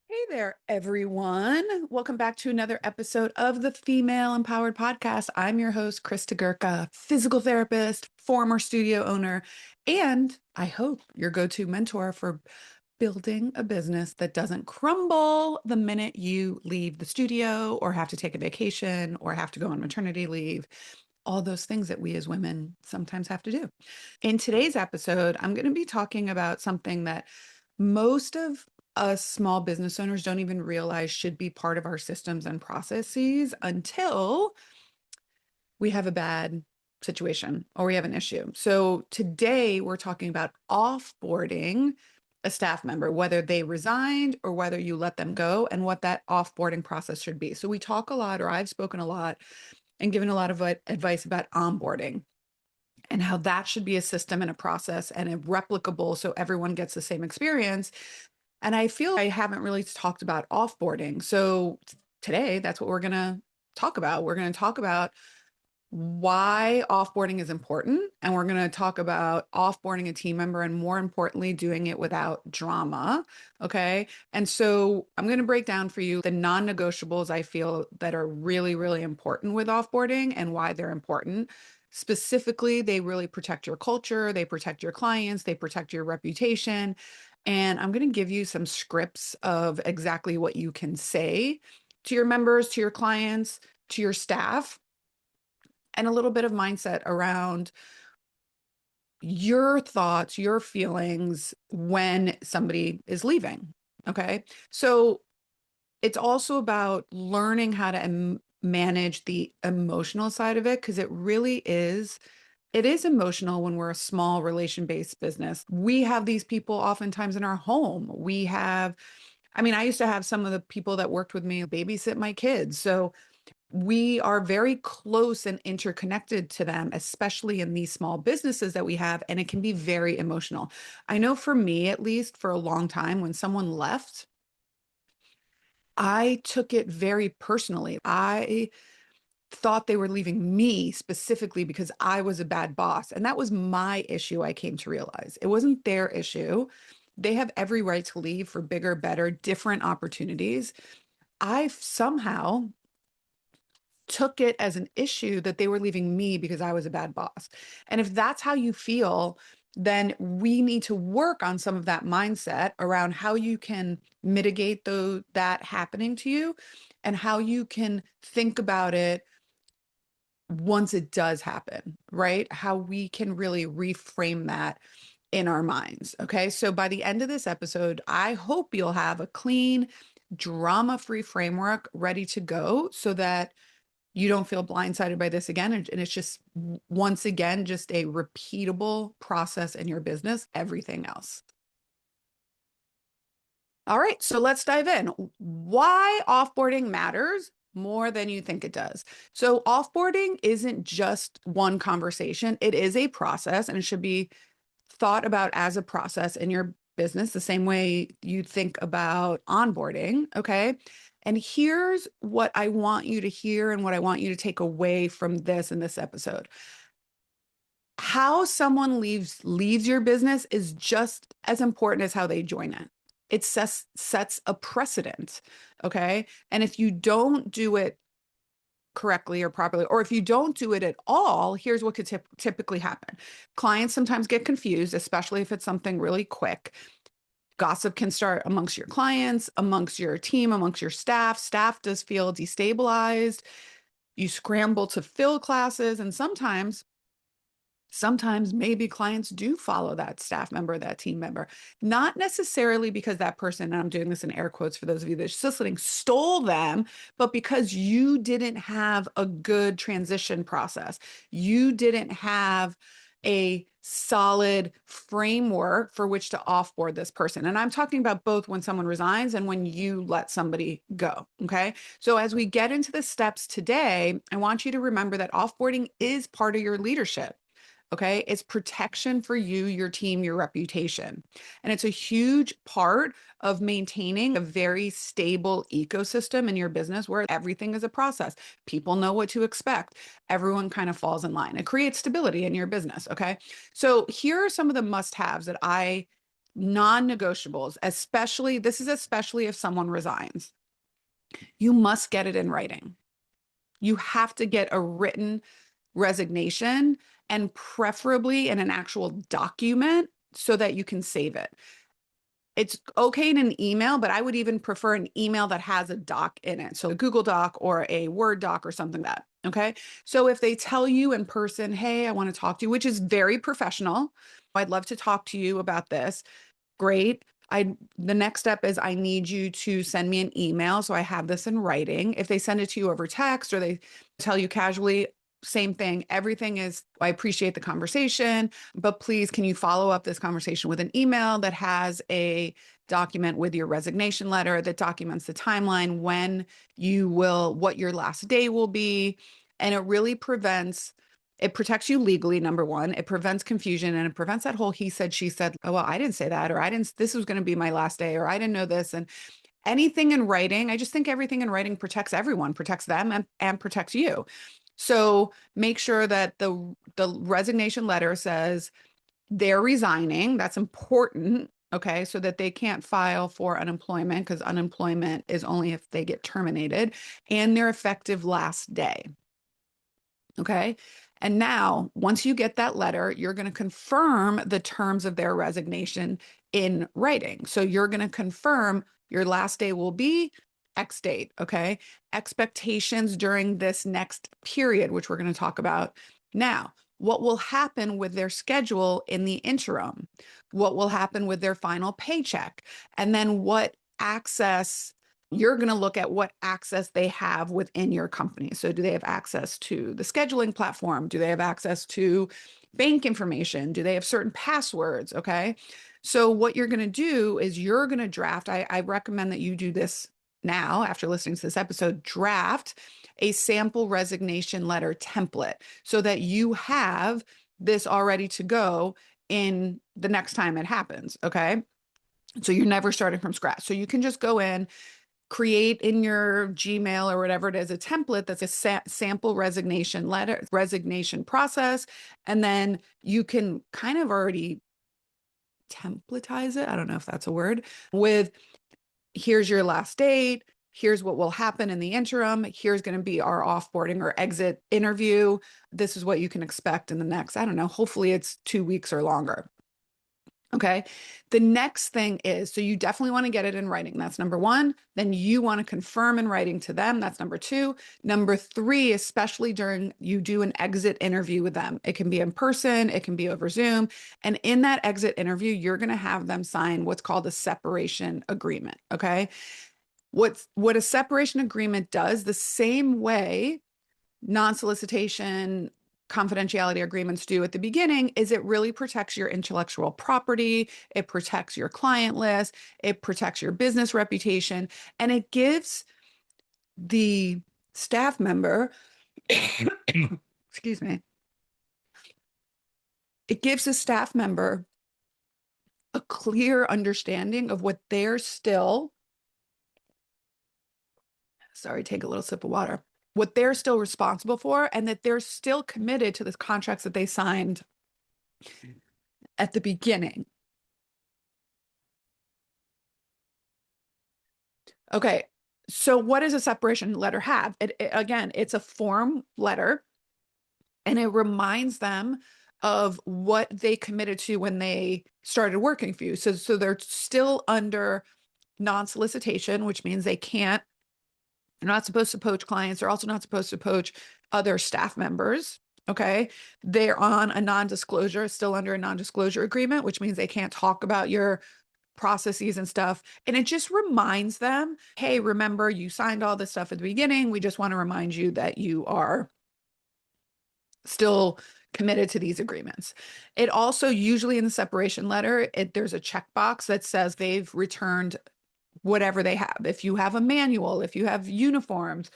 Hey there, everyone. Welcome back to another episode of the Female Empowered Podcast. I'm your host, Christa Gurka, physical therapist, former studio owner, and I hope your go-to mentor for building a business that doesn't crumble the minute you leave the studio or have to take a vacation or have to go on maternity leave. All those things that we as women sometimes have to do. In today's episode, I'm going to be talking about something that most of us small business owners don't even realize should be part of our systems and processes until we have a bad situation or we have an issue. So today we're talking about offboarding a staff member, whether they resigned or whether you let them go, and what that offboarding process should be. So we talk a lot, or I've spoken a lot and given a lot of advice about onboarding and how that should be a system and a process and a replicable so everyone gets the same experience. And I feel I haven't really talked about offboarding. So today, that's what we're going to talk about. We're going to talk about why offboarding is important. And we're going to talk about offboarding a team member and, more importantly, doing it without drama. Okay. And so I'm going to break down for you the non-negotiables I feel that are really, really important with offboarding and why they're important. Specifically, they really protect your culture, they protect your clients, they protect your reputation. And I'm going to give you some scripts of exactly what you can say to your members, to your clients, to your staff, and a little bit of mindset around your thoughts, your feelings when somebody is leaving. Okay. So it's also about learning how to manage the emotional side of it, because it is emotional when we're a small relation-based business. We have these people oftentimes in our home. I used to have some of the people that worked with me babysit my kids. So we are very close and interconnected to them, especially in these small businesses that we have, and it can be very emotional. I know for me, at least for a long time, when someone left, I took it very personally. I thought they were leaving me specifically because I was a bad boss. And that was my issue, I came to realize. It wasn't their issue. They have every right to leave for bigger, better, different opportunities. I somehow took it as an issue that they were leaving me because I was a bad boss. And if that's how you feel, then we need to work on some of that mindset around how you can mitigate that happening to you and how you can think about it once it does happen, right? How we can really reframe that in our minds. Okay. So by the end of this episode, I hope you'll have a clean, drama-free framework ready to go so that you don't feel blindsided by this again. And it's just, once again, just a repeatable process in your business, everything else. All right, so let's dive in. Why offboarding matters more than you think it does. So offboarding isn't just one conversation. It is a process, and it should be thought about as a process in your business, the same way you think about onboarding. Okay. And here's what I want you to hear and what I want you to take away from this in this episode. How someone leaves your is just as important as how they join it. It sets a precedent. Okay. And if you don't do it correctly or properly, or if you don't do it at all, here's what could typically happen. Clients sometimes get confused, especially if it's something really quick. Gossip can start amongst your clients, amongst your team, amongst your staff. Staff does feel destabilized. You scramble to fill classes, and sometimes maybe clients do follow that staff member, that team member, not necessarily because that person, and I'm doing this in air quotes for those of you that are just listening, stole them, but because you didn't have a good transition process. You didn't have a solid framework for which to offboard this person. And I'm talking about both when someone resigns and when you let somebody go. Okay. So as we get into the steps today, I want you to remember that offboarding is part of your leadership. Okay. It's protection for you, your team, your reputation. And it's a huge part of maintaining a very stable ecosystem in your business where everything is a process. People know what to expect. Everyone kind of falls in line. It creates stability in your business. Okay. So here are some of the must-haves that I non-negotiables, especially, this is especially if someone resigns, you must get it in writing. You have to get a written resignation, and preferably in an actual document so that you can save it. It's okay in an email, but I would even prefer an email that has a doc in it. So a Google Doc or a Word doc or something like that. Okay. So if they tell you in person, hey, I want to talk to you, which is very professional, I'd love to talk to you about this. Great. The next step is I need you to send me an email so I have this in writing. If they send it to you over text or they tell you casually, same thing. Everything is, I appreciate the conversation, but please, can you follow up this conversation with an email that has a document with your resignation letter that documents the timeline, when you will, what your last day will be. And it really it protects you legally, number one. It prevents confusion, and it prevents that whole he said, she said, oh, well, I didn't say that, or I didn't, this was going to be my last day, or I didn't know this. And anything in writing, I just think everything in writing protects everyone, protects them and protects you. So make sure that the resignation letter says they're resigning. That's important. Okay. So that they can't file for unemployment, because unemployment is only if they get terminated, and their effective last day. Okay. And now, once you get that letter, you're going to confirm the terms of their resignation in writing. So you're going to confirm your last day will be X date. Okay. Expectations during this next period, which we're going to talk about now. What will happen with their schedule in the interim? What will happen with their final paycheck? And then what access, you're going to look at what access they have within your company. So do they have access to the scheduling platform? Do they have access to bank information? Do they have certain passwords? Okay. So what you're going to do is you're going to draft, I recommend that you do this now after listening to this episode, draft a sample resignation letter template so that you have this all ready to go in the next time it happens. Okay. So you're never starting from scratch. So you can just go in, create in your Gmail or whatever it is, a template that's a sample resignation letter, resignation process. And then you can kind of already templatize it. I don't know if that's a word, with here's your last date. Here's what will happen in the interim. Here's going to be our offboarding or exit interview. This is what you can expect in the next, I don't know, hopefully it's 2 weeks or longer. Okay. The next thing is, so you definitely want to get it in writing. That's number one. Then you want to confirm in writing to them. That's number two. Number three, especially during you do an exit interview with them. It can be in person, it can be over Zoom. And in that exit interview, you're going to have them sign what's called a separation agreement. Okay. What a separation agreement does, the same way non-solicitation confidentiality agreements do at the beginning, is it really protects your intellectual property, it protects your client list, it protects your business reputation, and it gives the staff member, excuse me, it gives the staff member a clear understanding of what they're still, sorry, take a little sip of water, what they're still responsible for, and that they're still committed to the contracts that they signed at the beginning. Okay. So what does a separation letter have? Again, it's a form letter, and it reminds them of what they committed to when they started working for you. So they're still under non-solicitation, which means they're not supposed to poach clients. They're also not supposed to poach other staff members. Okay. They're on a non-disclosure, still under a non-disclosure agreement, which means they can't talk about your processes and stuff. And it just reminds them, hey, remember you signed all this stuff at the beginning. We just want to remind you that you are still committed to these agreements. It also usually in the separation letter, there's a checkbox that says they've returned whatever they have. If you have a manual, if you have uniforms,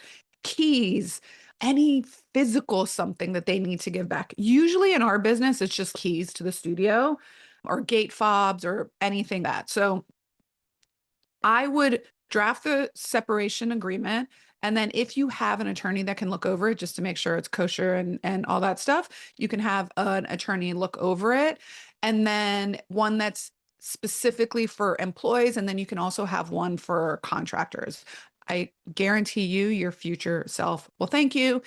keys, any physical something that they need to give back. Usually in our business, it's just keys to the studio or gate fobs or anything that. So I would draft the separation agreement. And then if you have an attorney that can look over it just to make sure it's kosher and all that stuff, you can have an attorney look over it. And then one that's specifically for employees, and then you can also have one for contractors. I guarantee you, your future self will thank you.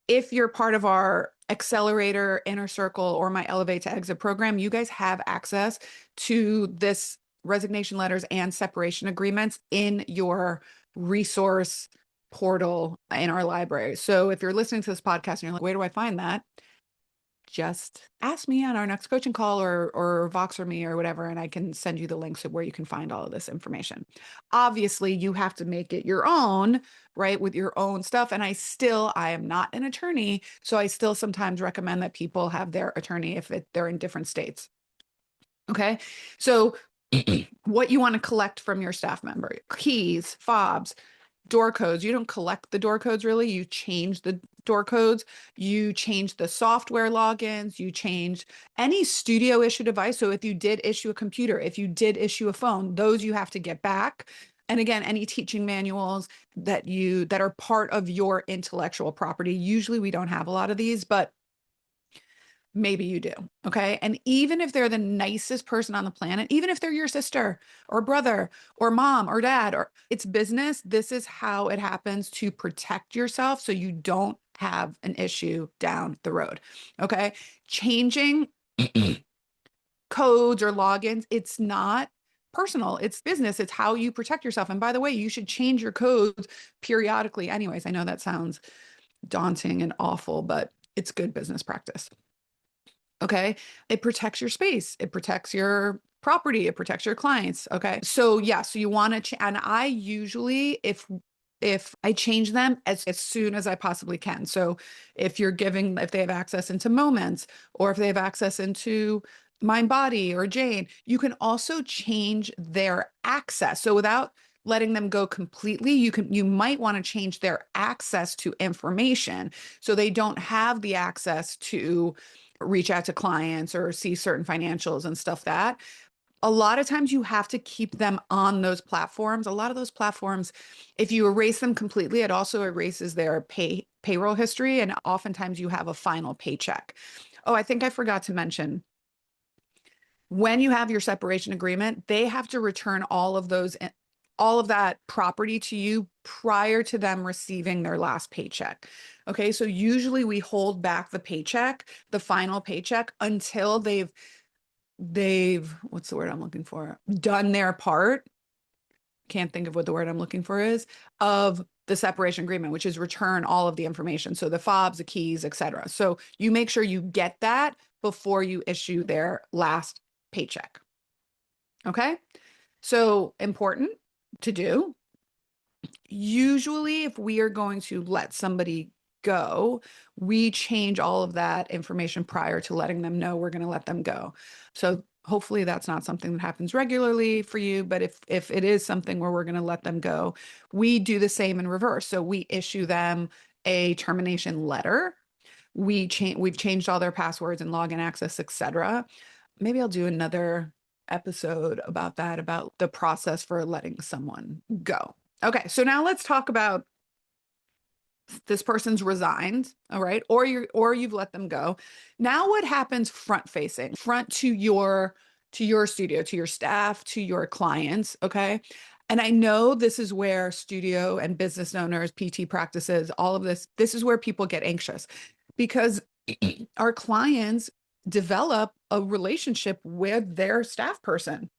If you're part of our accelerator, inner circle, or my elevate to exit program, you guys have access to this resignation letters and separation agreements in your resource portal in our library. So if you're listening to this podcast and you're like, where do I find that? Just ask me on our next coaching call or Voxer me or whatever, and I can send you the links of where you can find all of this information. Obviously, you have to make it your own, right, with your own stuff. And I am not an attorney, so I still sometimes recommend that people have their attorney if they're in different states. Okay, so what you want to collect from your staff member: keys, fobs, door codes. You don't collect the door codes really. You change the door codes. You change the software logins. You change any studio issue device. So if you did issue a computer, if you did issue a phone, those you have to get back. And again, any teaching manuals that are part of your intellectual property. Usually we don't have a lot of these, but maybe you do. Okay. And even if they're the nicest person on the planet, even if they're your sister or brother or mom or dad, or it's business, this is how it happens to protect yourself so you don't have an issue down the road. Okay. Changing codes or logins, it's not personal, it's business. It's how you protect yourself. And by the way, you should change your codes periodically. Anyways, I know that sounds daunting and awful, but it's good business practice. Okay. It protects your space. It protects your property. It protects your clients. Okay. So yeah, so you want to, and I usually, if I change them as soon as I possibly can. So if they have access into Moments, or if they have access into Mind Body or Jane, you can also change their access. So without letting them go completely, you might want to change their access to information so they don't have the access to reach out to clients or see certain financials and stuff. That a lot of times you have to keep them on those platforms. A lot of those platforms, if you erase them completely, it also erases their payroll history, and oftentimes you have a final paycheck. Oh, I think I forgot to mention, when you have your separation agreement, they have to return all of that property to you prior to them receiving their last paycheck. Okay, so usually we hold back the paycheck, the final paycheck, until they've what's the word I'm looking for? Done their part. Can't think of what the word I'm looking for is, of the separation agreement, which is return all of the information. So the fobs, the keys, etc. So you make sure you get that before you issue their last paycheck. Okay, so important to do. Usually, if we are going to let somebody go, we change all of that information prior to letting them know we're going to let them go. So hopefully that's not something that happens regularly for you, but if it is something where we're going to let them go, we do the same in reverse. So we issue them a termination letter. We've changed all their passwords and login access, etc. Maybe I'll do another episode about that, about the process for letting someone go. Okay, so now let's talk about this person's resigned, all right, or you've let them go. Now what happens front facing, front to your studio, to your staff, to your clients, okay? And I know this is where studio and business owners, PT practices, all of this is where people get anxious, because our clients develop a relationship with their staff person.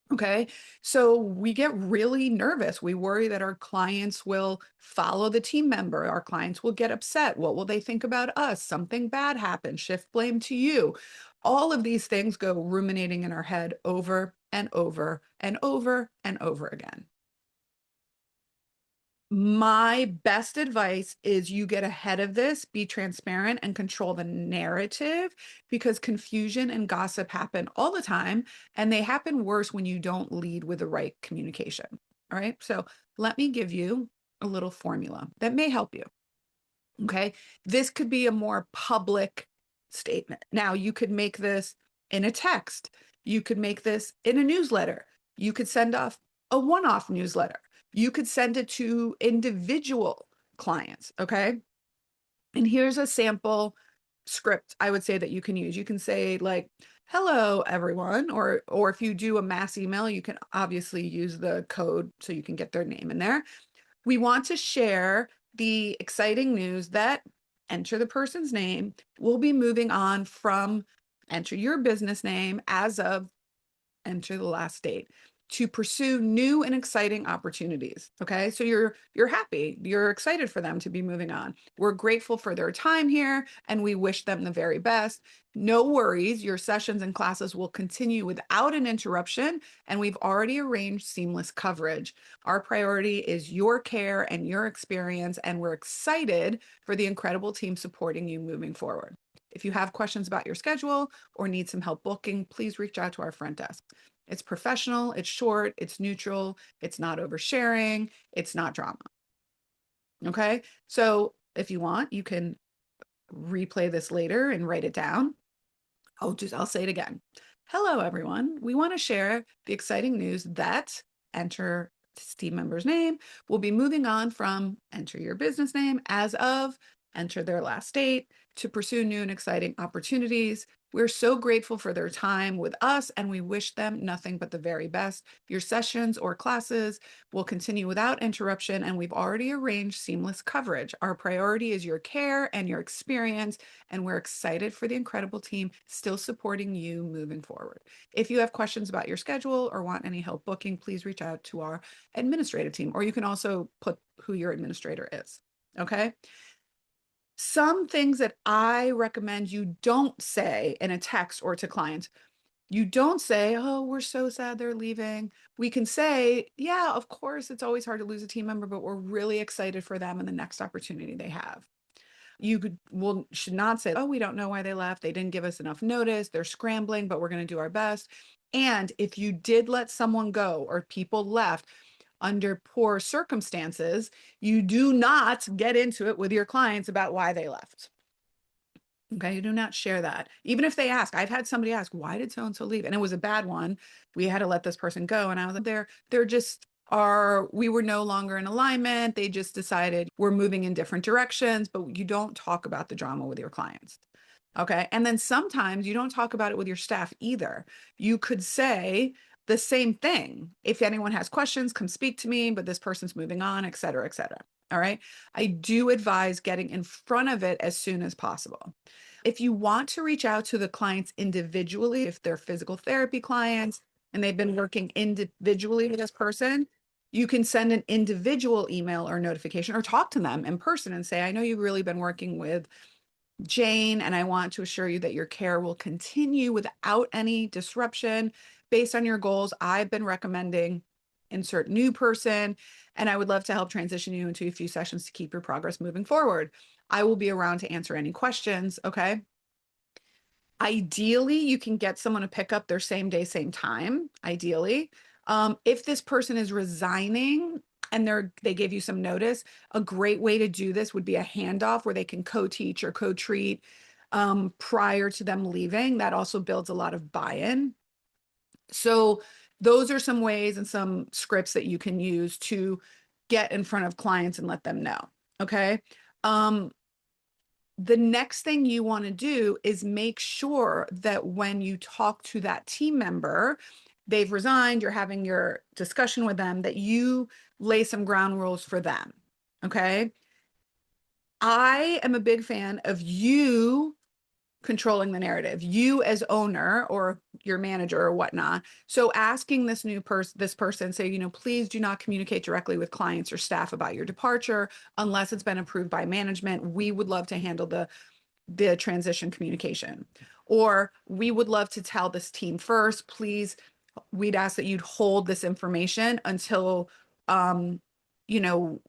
Okay. So we get really nervous. We worry that our clients will follow the team member. Our clients will get upset. What will they think about us? Something bad happened. Shift blame to you. All of these things go ruminating in our head over and over and over and over again. My best advice is you get ahead of this, be transparent, and control the narrative, because confusion and gossip happen all the time, and they happen worse when you don't lead with the right communication. All right. So let me give you a little formula that may help you. Okay. This could be a more public statement. Now, you could make this in a text, you could make this in a newsletter, you could send off a one-off newsletter. You could send it to individual clients, okay? And here's a sample script I would say that you can use. You can say like, hello, everyone, or if you do a mass email, you can obviously use the code so you can get their name in there. We want to share the exciting news that enter the person's name. We'll be moving on from enter your business name as of enter the last date to pursue new and exciting opportunities. Okay. So you're happy, you're excited for them to be moving on. We're grateful for their time here and we wish them the very best. No worries, your sessions and classes will continue without an interruption, and we've already arranged seamless coverage. Our priority is your care and your experience, and we're excited for the incredible team supporting you moving forward. If you have questions about your schedule or need some help booking, please reach out to our front desk. It's professional, it's short, it's neutral, it's not oversharing, it's not drama. Okay. So if you want, you can replay this later and write it down. I'll say it again. Hello, everyone. We want to share the exciting news that enter team member's name will be moving on from enter your business name as of enter their last date to pursue new and exciting opportunities. We're so grateful for their time with us and we wish them nothing but the very best. Your sessions or classes will continue without interruption and we've already arranged seamless coverage. Our priority is your care and your experience, and we're excited for the incredible team still supporting you moving forward. If you have questions about your schedule or want any help booking, please reach out to our administrative team, or you can also put who your administrator is. Okay. Some things that I recommend you don't say in a text or to clients. You don't say, oh, we're so sad they're leaving. We can say, yeah, of course, it's always hard to lose a team member, but we're really excited for them and the next opportunity they have. Should not say, oh, we don't know why they left. They didn't give us enough notice. They're scrambling, but we're going to do our best. And if you did let someone go or people left under poor circumstances, you do not get into it with your clients about why they left. Okay, you do not share that. Even if they ask, I've had somebody ask, why did so-and-so leave? And it was a bad one. We had to let this person go. And I was like, they're just we were no longer in alignment. They just decided we're moving in different directions, but you don't talk about the drama with your clients. Okay. And then sometimes you don't talk about it with your staff either. You could say the same thing. If anyone has questions, come speak to me, but this person's moving on, et cetera, et cetera. All right. I do advise getting in front of it as soon as possible. If you want to reach out to the clients individually, if they're physical therapy clients and they've been working individually with this person, you can send an individual email or notification or talk to them in person and say, I know you've really been working with Jane, and I want to assure you that your care will continue without any disruption. Based on your goals, I've been recommending insert new person, and I would love to help transition you into a few sessions to keep your progress moving forward. I will be around to answer any questions, okay? Ideally, you can get someone to pick up their same day, same time, ideally. If this person is resigning and they gave you some notice, a great way to do this would be a handoff where they can co-teach or co-treat prior to them leaving. That also builds a lot of buy-in. So those are some ways and some scripts that you can use to get in front of clients and let them know, okay? The next thing you want to do is make sure that when you talk to that team member, they've resigned, you're having your discussion with them, that you lay some ground rules for them. Okay. I am a big fan of you controlling the narrative, you as owner or your manager or whatnot. So asking this person, say, please do not communicate directly with clients or staff about your departure unless it's been approved by management. We would love to handle the transition communication, or we would love to tell this team first. Please, we'd ask that you'd hold this information until,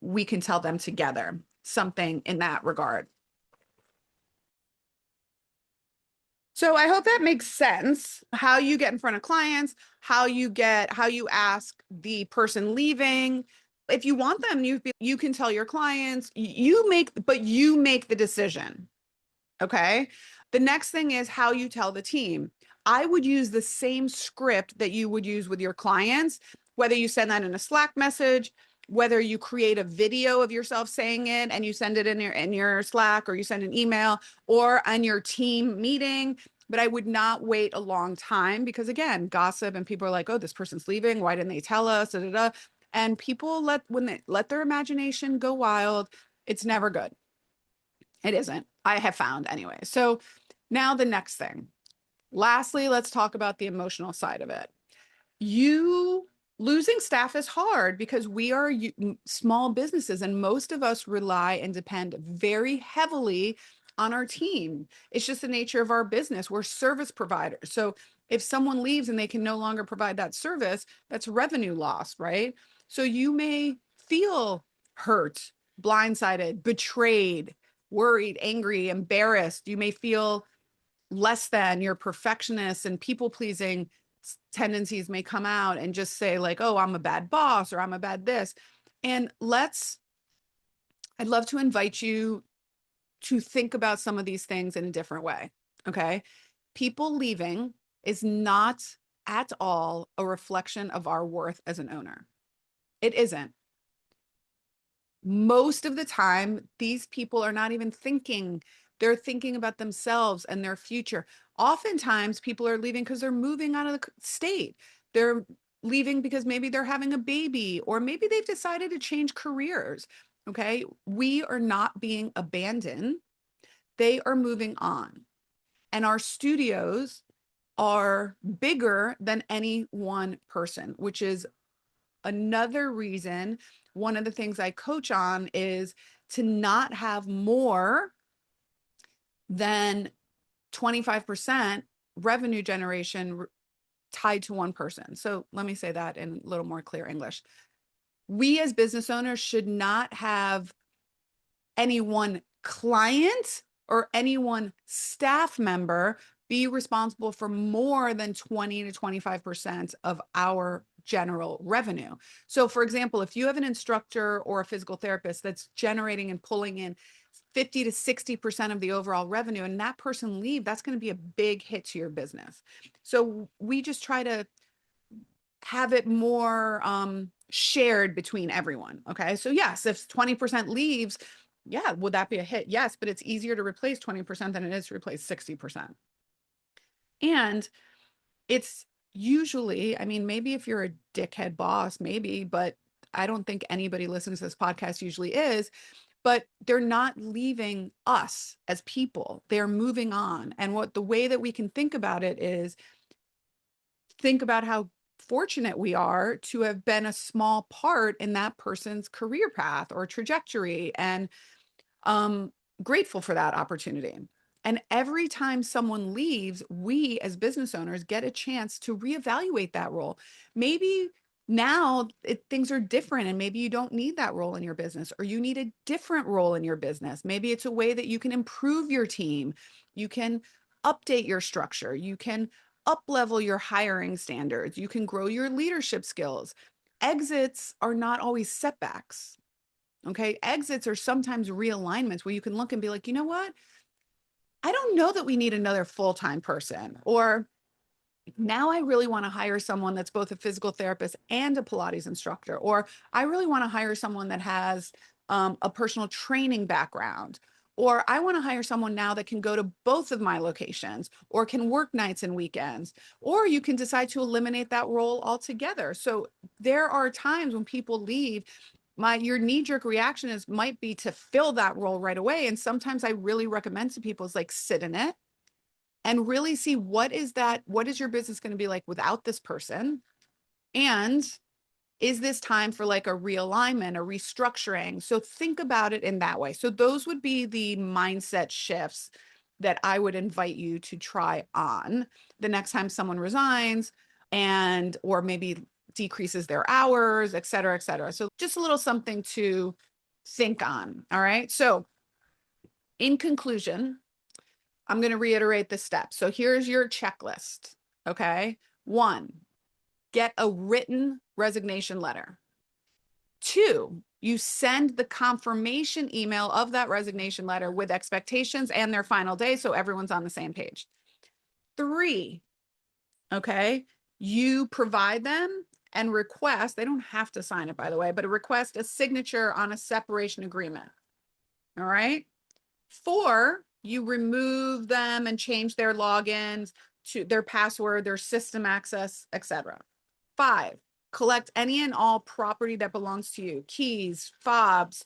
we can tell them together, something in that regard. So I hope that makes sense. How you get in front of clients, how you ask the person leaving. If you want them, you can tell your clients, you make the decision. Okay. The next thing is how you tell the team. I would use the same script that you would use with your clients, whether you send that in a Slack message, whether you create a video of yourself saying it and you send it in your Slack, or you send an email, or on your team meeting. But I would not wait a long time, because again, gossip, and people are like, oh, this person's leaving. Why didn't they tell us? Da, da, da. And people when they let their imagination go wild, it's never good. It isn't. I have found anyway. So now the next thing. Lastly, let's talk about the emotional side of it. Losing staff is hard because we are small businesses, and most of us rely and depend very heavily on our team. It's just the nature of our business. We're service providers. So if someone leaves and they can no longer provide that service, that's revenue loss, right? So you may feel hurt, blindsided, betrayed, worried, angry, embarrassed. You may feel less than. Your perfectionist and people pleasing tendencies may come out and just say like, oh, I'm a bad boss, or I'm a bad this. And I'd love to invite you to think about some of these things in a different way. Okay. People leaving is not at all a reflection of our worth as an owner. It isn't. Most of the time, these people are not even thinking. They're thinking about themselves and their future. Oftentimes, people are leaving because they're moving out of the state. They're leaving because maybe they're having a baby, or maybe they've decided to change careers. Okay. We are not being abandoned. They are moving on. And our studios are bigger than any one person, which is another reason. One of the things I coach on is to not have more than 25% revenue generation tied to one person. So let me say that in a little more clear English. We as business owners should not have any one client or any one staff member be responsible for more than 20 to 25% of our general revenue. So for example, if you have an instructor or a physical therapist that's generating and pulling in 50 to 60% of the overall revenue, and that person leave, that's going to be a big hit to your business. So we just try to have it more shared between everyone. Okay. So yes, if 20% leaves, yeah, would that be a hit? Yes, but it's easier to replace 20% than it is to replace 60%. And it's usually, I mean, maybe if you're a dickhead boss, maybe, but I don't think anybody listening to this podcast usually is, but they're not leaving us as people. They're moving on. And the way that we can think about it is think about how fortunate we are to have been a small part in that person's career path or trajectory, and grateful for that opportunity. And every time someone leaves, we as business owners get a chance to reevaluate that role. Maybe now things are different, and maybe you don't need that role in your business, or you need a different role in your business. Maybe it's a way that you can improve your team. You can update your structure. You can up-level your hiring standards. You can grow your leadership skills. Exits are not always setbacks. Okay. Exits are sometimes realignments where you can look and be like, you know what? I don't know that we need another full-time person. Or now I really want to hire someone that's both a physical therapist and a Pilates instructor. Or I really want to hire someone that has a personal training background. Or I want to hire someone now that can go to both of my locations, or can work nights and weekends. Or you can decide to eliminate that role altogether. So there are times when people leave, your knee-jerk reaction might be to fill that role right away. And sometimes I really recommend to people is like, sit in it and really see what is your business going to be like without this person? And is this time for like a realignment, a restructuring? So think about it in that way. So those would be the mindset shifts that I would invite you to try on the next time someone resigns, or maybe decreases their hours, et cetera, et cetera. So just a little something to think on. All right. So in conclusion, I'm going to reiterate the steps. So here's your checklist. Okay. 1, get a written resignation letter. 2, you send the confirmation email of that resignation letter with expectations and their final day, so everyone's on the same page. 3, okay, you provide them and request, they don't have to sign it, by the way, but request a signature on a separation agreement. All right. 4, you remove them and change their logins to their password, their system access, etc. 5, collect any and all property that belongs to you, keys, fobs,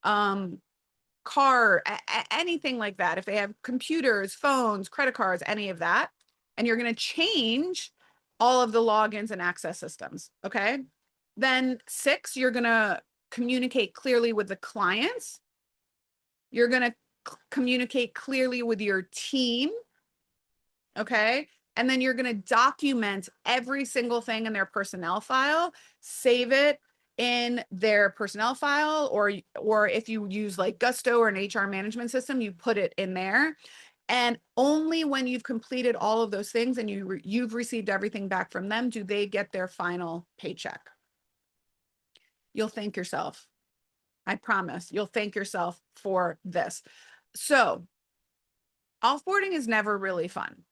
car, anything like that. If they have computers, phones, credit cards, any of that, and you're going to change all of the logins and access systems. Okay. Then 6, you're going to communicate clearly with the clients. You're going to communicate clearly with your team. Okay. And then you're going to document every single thing in their personnel file, save it in their personnel file, or if you use like Gusto or an HR management system, you put it in there. And only when you've completed all of those things and you've received everything back from them, do they get their final paycheck. You'll thank yourself. I promise you'll thank yourself for this. So offboarding is never really fun.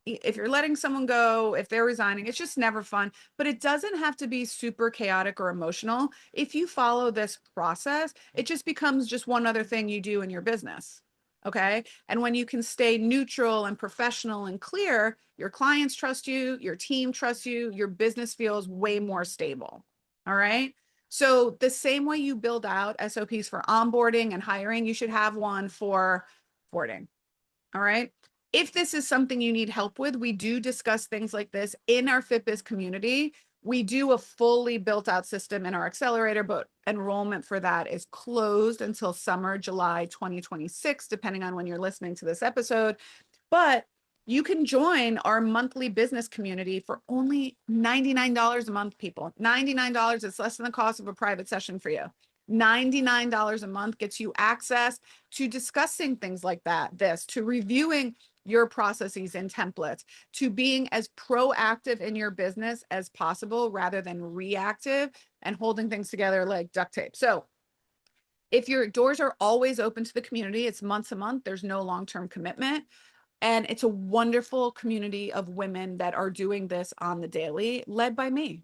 If you're letting someone go, if they're resigning, it's just never fun, but it doesn't have to be super chaotic or emotional. If you follow this process, it just becomes just one other thing you do in your business. Okay. And when you can stay neutral and professional and clear, your clients trust you, your team trusts you, your business feels way more stable. All right. So the same way you build out SOPs for onboarding and hiring, you should have one for boarding. All right. If this is something you need help with, we do discuss things like this in our FitBiz community. We do a fully built out system in our accelerator, but enrollment for that is closed until summer, July 2026, depending on when you're listening to this episode. But you can join our monthly business community for only $99 a month, people. $99. It's less than the cost of a private session for you. $99 a month gets you access to discussing things like that, to reviewing your processes and templates, to being as proactive in your business as possible rather than reactive and holding things together like duct tape. So if your doors are always open to the community, it's months a month, there's no long-term commitment. And it's a wonderful community of women that are doing this on the daily, led by me.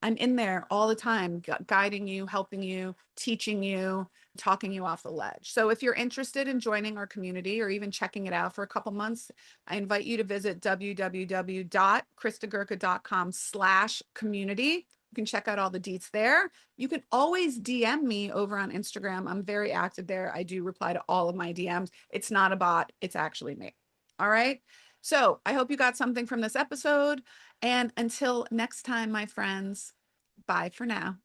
I'm in there all the time, guiding you, helping you, teaching you, talking you off the ledge. So if you're interested in joining our community or even checking it out for a couple months, I invite you to visit www.christagurka.com/community. You can check out all the deets there. You can always DM me over on Instagram. I'm very active there. I do reply to all of my DMs. It's not a bot, it's actually me. All right. So I hope you got something from this episode. And until next time, my friends, bye for now.